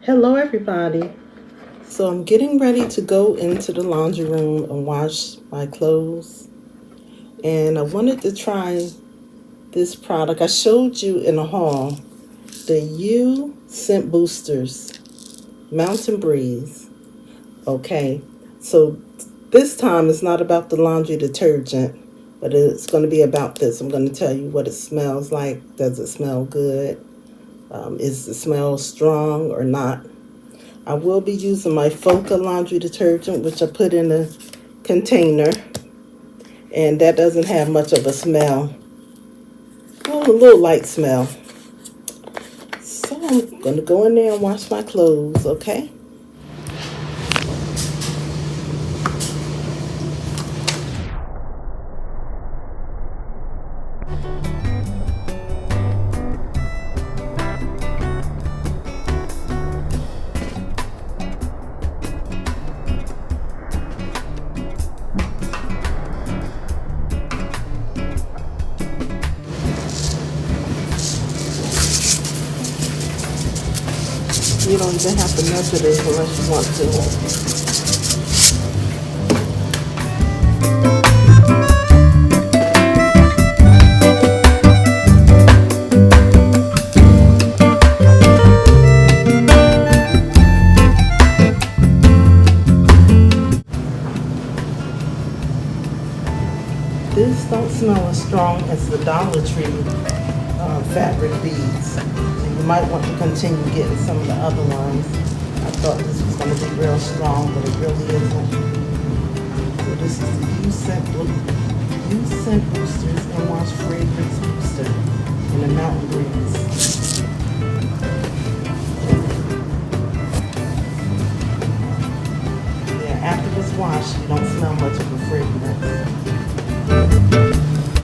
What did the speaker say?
Hello, everybody. So I'm getting ready to go into the laundry room and wash my clothes. And I wanted to try this product. I showed you in the haul the U Scent Boosters Mountain Breeze. Okay, so this time it's not about the laundry detergent, but it's going to be about this. I'm going to tell you what it smells like. Does it smell good? Is the smell strong or not? I will be using my Foca laundry detergent, which I put in a container, and that doesn't have much of a smell. Well, a little light smell. So I'm going to go in there and wash my clothes, okay? You don't even have to measure this unless you want to. This don't smell as strong as the Dollar Tree fabric beads. So you might want to continue getting some of the other ones. I thought this was going to be real strong, but it really isn't. So this is the U Scent Boosters and Wash Fragrance Booster in the Mountain Breeze. Yeah, after this wash, you don't smell much of a fragrance.